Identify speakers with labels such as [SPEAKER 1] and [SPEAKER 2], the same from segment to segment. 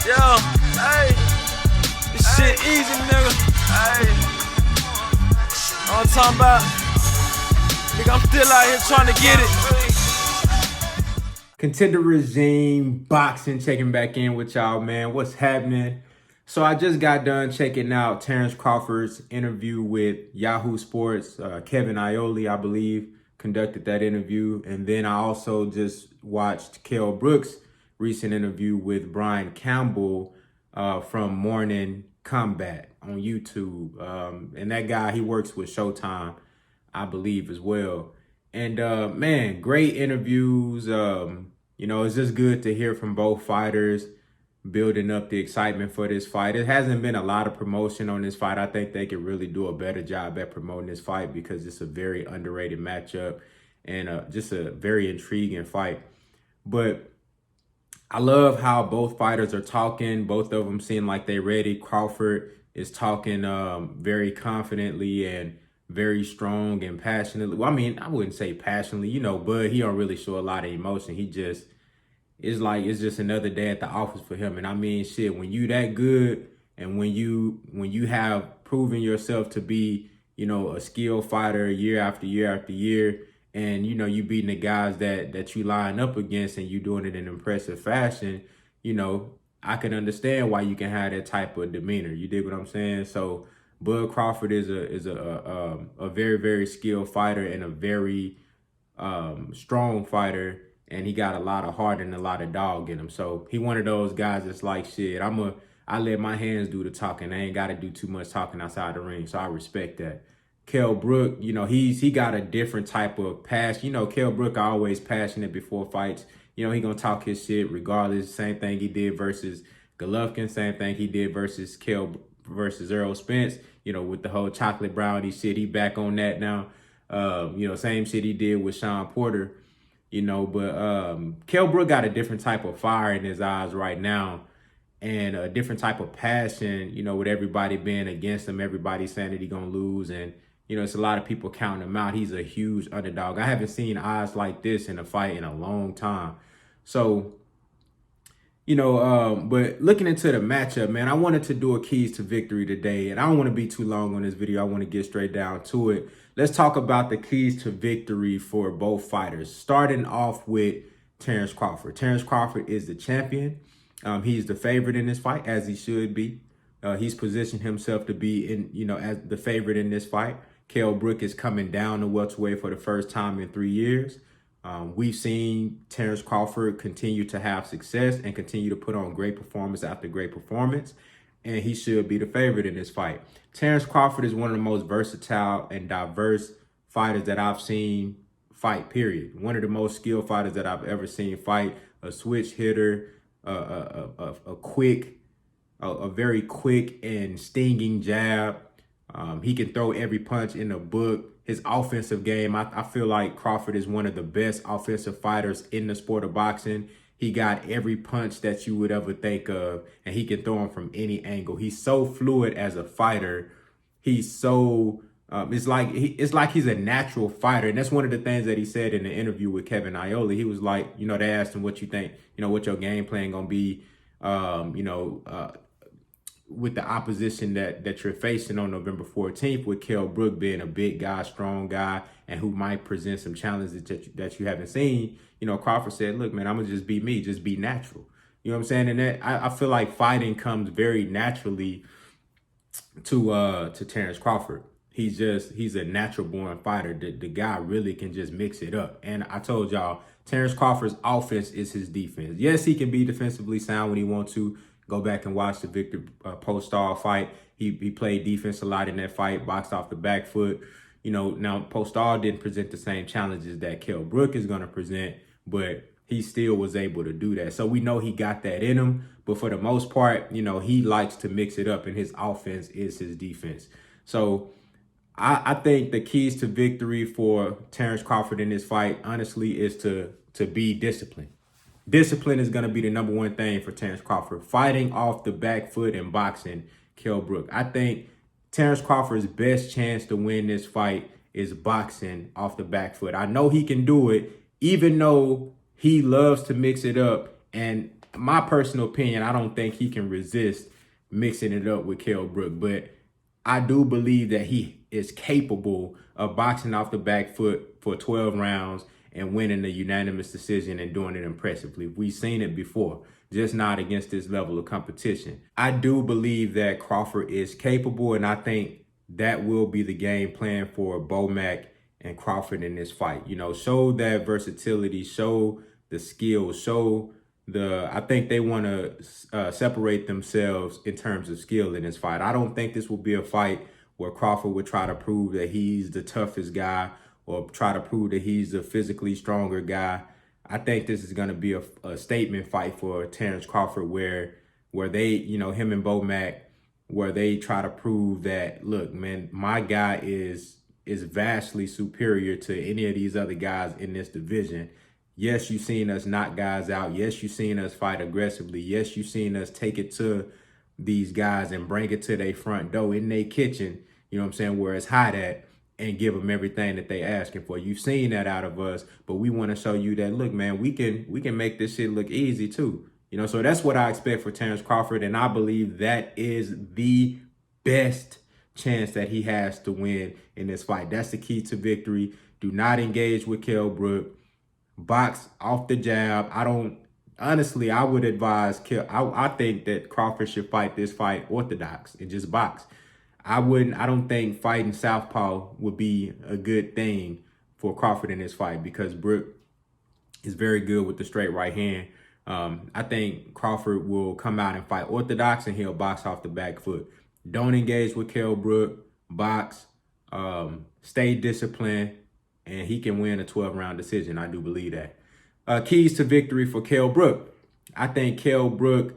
[SPEAKER 1] Yeah, hey, this shit easy, nigga. Hey, I'm talking about, nigga, I'm still out here trying to get it.
[SPEAKER 2] Contender Regime Boxing checking back in with y'all, man. What's happening? So I just got done checking out Terence Crawford's interview with Yahoo Sports. Kevin Iole, I believe, conducted that interview. And then I also just watched KELL Brook's recent interview with Brian Campbell from Morning Combat on YouTube. And that guy, he works with Showtime, I believe, as well. And man, great interviews. You know, it's just good to hear from both fighters, building up the excitement for this fight. It hasn't been a lot of promotion on this fight. I think they could really do a better job at promoting this fight because it's a very underrated matchup and just a very intriguing fight. But I love how both fighters are talking. Both of them seem like they're ready. Crawford is talking very confidently and very strong and passionately. Well, I mean, I wouldn't say passionately, you know, but he don't really show a lot of emotion. He just, it's just another day at the office for him. And I mean, shit, when you that good and when you have proven yourself to be, you know, a skilled fighter year after year after year, and, you know, you beating the guys that you line up against and you doing it in impressive fashion, you know, I can understand why you can have that type of demeanor. You dig what I'm saying? So Bud Crawford is a very, very skilled fighter and a very strong fighter. And he got a lot of heart and a lot of dog in him. So he one of those guys that's like, shit, I let my hands do the talking. I ain't got to do too much talking outside the ring. So I respect that. KELL Brook, you know, he got a different type of passion. You know, KELL Brook always passionate before fights. You know, he gonna talk his shit regardless. Same thing he did versus Golovkin. Same thing he did versus versus Errol Spence. You know, with the whole chocolate brownie shit. He back on that now. You know, same shit he did with Sean Porter. You know, but KELL Brook got a different type of fire in his eyes right now and a different type of passion, you know, with everybody being against him, everybody saying that he's going to lose. And, you know, it's a lot of people counting him out. He's a huge underdog. I haven't seen eyes like this in a fight in a long time. So, you know, but looking into the matchup, man, I wanted to do a keys to victory today. And I don't want to be too long on this video. I want to get straight down to it. Let's talk about the keys to victory for both fighters, starting off with Terence Crawford. Terence Crawford is the champion. He's the favorite in this fight, as he should be. He's positioned himself to be in, you know, as the favorite in this fight. KELL Brook is coming down to welterweight for the first time in 3 years. We've seen Terence Crawford continue to have success and continue to put on great performance after great performance. And he should be the favorite in this fight. Terence Crawford is one of the most versatile and diverse fighters that I've seen fight, period. One of the most skilled fighters that I've ever seen fight. A switch hitter, a very quick and stinging jab. He can throw every punch in the book. His offensive game, I feel like Crawford is one of the best offensive fighters in the sport of boxing. He got every punch that you would ever think of, and he can throw them from any angle. He's so fluid as a fighter. He's so, it's like he's a natural fighter. And that's one of the things that he said in the interview with Kevin Iole. He was like, you know, they asked him what you think, you know, what your game plan gonna be, you know, with the opposition that you're facing on November 14th, with KELL Brook being a big guy, strong guy, and who might present some challenges that you haven't seen. You know, Crawford said, look, man, I'm going to just be me, just be natural. You know what I'm saying? And that, I feel like fighting comes very naturally to Terence Crawford. He's a natural born fighter. The guy really can just mix it up. And I told y'all, Terence Crawford's offense is his defense. Yes, he can be defensively sound when he wants to. Go back and watch the Victor Postol fight. He played defense a lot in that fight, boxed off the back foot. You know, now Postol didn't present the same challenges that KELL Brook is going to present, but he still was able to do that. So we know he got that in him. But for the most part, you know, he likes to mix it up, and his offense is his defense. So I think the keys to victory for Terence Crawford in this fight, honestly, is to be disciplined. Discipline is going to be the number one thing for Terence Crawford. Fighting off the back foot and boxing KELL Brook. I think Terence Crawford's best chance to win this fight is boxing off the back foot. I know he can do it, even though he loves to mix it up. And my personal opinion, I don't think he can resist mixing it up with KELL BROOK, but I do believe that he is capable of boxing off the back foot for 12 rounds and winning a unanimous decision and doing it impressively. We've seen it before, just not against this level of competition. I do believe that Crawford is capable, and I think that will be the game plan for Bomac and Crawford in this fight. You know, show that versatility, show the skill, show I think they want to separate themselves in terms of skill in this fight. I don't think this will be a fight where Crawford would try to prove that he's the toughest guy or try to prove that he's the physically stronger guy. I think this is going to be a statement fight for Terence Crawford where they, you know, him and Bomac, where they try to prove that, look, man, my guy is vastly superior to any of these other guys in this division. Yes, you've seen us knock guys out. Yes, you've seen us fight aggressively. Yes, you've seen us take it to these guys and bring it to their front door in their kitchen, you know what I'm saying, where it's hot at, and give them everything that they asking for. You've seen that out of us, but we want to show you that, look, man, we can make this shit look easy too. You know, so that's what I expect for Terence Crawford, and I believe that is the best chance that he has to win in this fight. That's the key to victory. Do not engage with KELL BROOK. Box off the jab. Honestly, I would advise I think that Crawford should fight this fight orthodox and just box. I don't think fighting southpaw would be a good thing for Crawford in this fight because Brook is very good with the straight right hand. I think Crawford will come out and fight orthodox and he'll box off the back foot. Don't engage with KELL BROOK. Box. Stay disciplined. And he can win a 12-round decision. I do believe that. Keys to victory for KELL BROOK. I think KELL BROOK,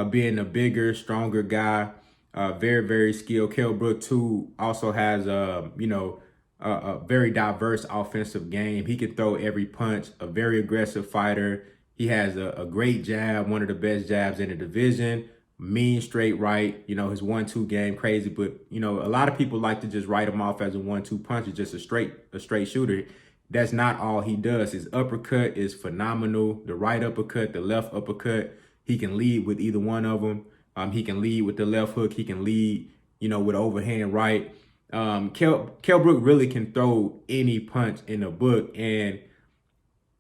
[SPEAKER 2] being a bigger, stronger guy, very, very skilled. KELL BROOK, too, also has, a very diverse offensive game. He can throw every punch, a very aggressive fighter. He has a great jab, one of the best jabs in the division. Mean straight right, you know, his 1-2 game crazy, but you know, a lot of people like to just write him off as a 1-2 puncher, just a straight shooter. That's not all he does. His uppercut is phenomenal. The right uppercut, the left uppercut, he can lead with either one of them. He can lead with the left hook. He can lead, you know, with overhand right. KELL BROOK really can throw any punch in the book, and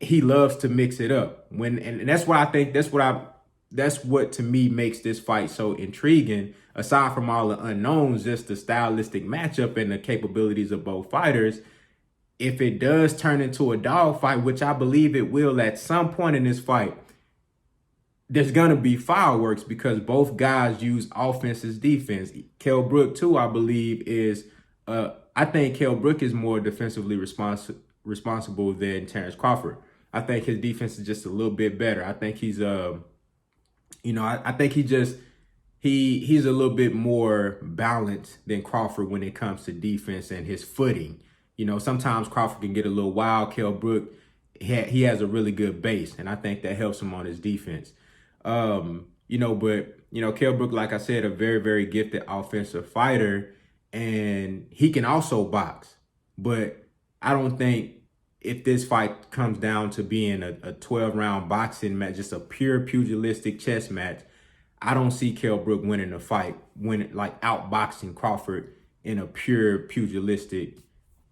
[SPEAKER 2] he loves to mix it up. And that's what I think. That's what to me makes this fight so intriguing. Aside from all the unknowns, just the stylistic matchup and the capabilities of both fighters. If it does turn into a dogfight, which I believe it will at some point in this fight, there's going to be fireworks because both guys use offense as defense. KELL BROOK, too, I believe I think KELL BROOK is more defensively responsible than Terence Crawford. I think his defense is just a little bit better. I think he's I think he's a little bit more balanced than Crawford when it comes to defense and his footing. You know, sometimes Crawford can get a little wild. KELL BROOK, he has a really good base, and I think that helps him on his defense. KELL BROOK, like I said, a very, very gifted offensive fighter, and he can also box. But I don't think if this fight comes down to being a 12-round boxing match, just a pure pugilistic chess match, I don't see KELL BROOK winning the fight, outboxing Crawford in a pure pugilistic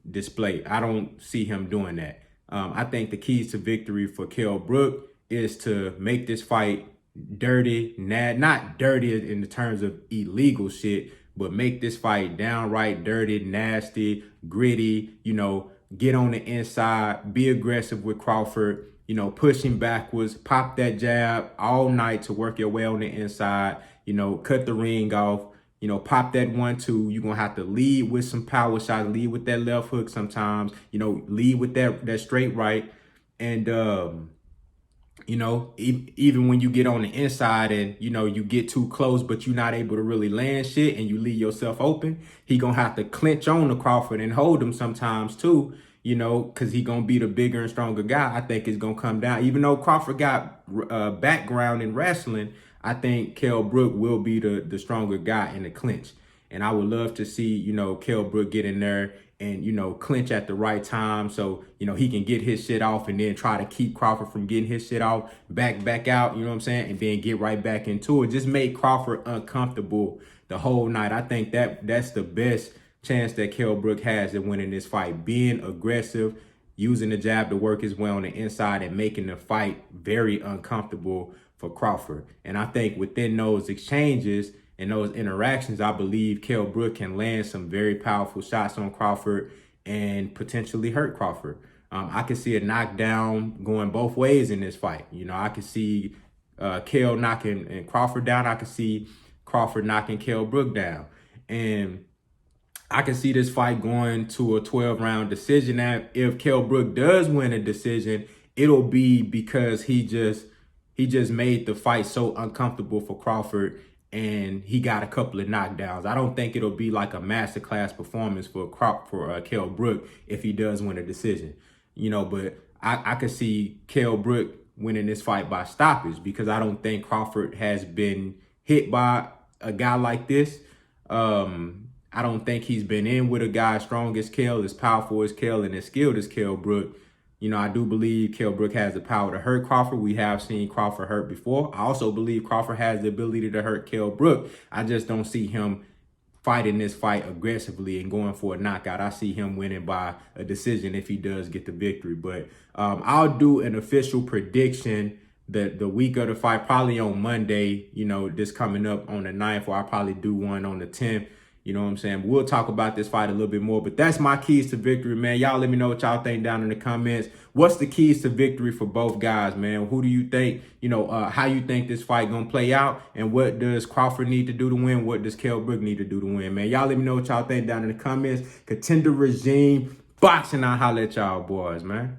[SPEAKER 2] display. I don't see him doing that. I think the keys to victory for KELL BROOK is to make this fight dirty, not dirty in the terms of illegal shit, but make this fight downright dirty, nasty, gritty, get on the inside, be aggressive with Crawford, push him backwards, pop that jab all night to work your way on the inside, cut the ring off, pop that 1-2. You're going to have to lead with some power shots, lead with that left hook sometimes, lead with that straight right. And, even when you get on the inside and, you get too close, but you're not able to really land shit and you leave yourself open, he going to have to clinch on to Crawford and hold him sometimes too, because he going to be the bigger and stronger guy. I think it's going to come down. Even though Crawford got background in wrestling, I think KELL BROOK will be the stronger guy in the clinch. And I would love to see, you know, Kell Brook get in there and, you know, clinch at the right time so, you know, he can get his shit off and then try to keep Crawford from getting his shit off, back out, you know what I'm saying? And then get right back into it. Just make Crawford uncomfortable the whole night. I think that's the best chance that Kell Brook has at winning this fight. Being aggressive, using the jab to work his way on the inside and making the fight very uncomfortable for Crawford. And I think within those exchanges and those interactions, I believe Kell Brook can land some very powerful shots on Crawford and potentially hurt Crawford. I could see a knockdown going both ways in this fight. You know, I could see Kell knocking Crawford down. I could see Crawford knocking Kell Brook down. And I can see this fight going to a 12-round decision. Now, if Kell Brook does win a decision, it'll be because he just made the fight so uncomfortable for Crawford and he got a couple of knockdowns. I don't think it'll be like a masterclass performance for Kell Brook if he does win a decision. You know, but I could see Kell Brook winning this fight by stoppage because I don't think Crawford has been hit by a guy like this. I don't think he's been in with a guy as strong as Kell, as powerful as Kell, and as skilled as Kell Brook. You know, I do believe Kell Brook has the power to hurt Crawford. We have seen Crawford hurt before. I also believe Crawford has the ability to hurt Kell Brook. I just don't see him fighting this fight aggressively and going for a knockout. I see him winning by a decision if he does get the victory. But I'll do an official prediction the week of the fight, probably on Monday, you know, this coming up on the 9th, or I'll probably do one on the 10th. You know what I'm saying? We'll talk about this fight a little bit more, but that's my keys to victory, man. Y'all let me know what y'all think down in the comments. What's the keys to victory for both guys, man? Who do you think, you know, how you think this fight gonna play out? And what does Crawford need to do to win? What does Kell Brook need to do to win, man? Y'all let me know what y'all think down in the comments. Contender regime, boxing, I'll holler at y'all boys, man.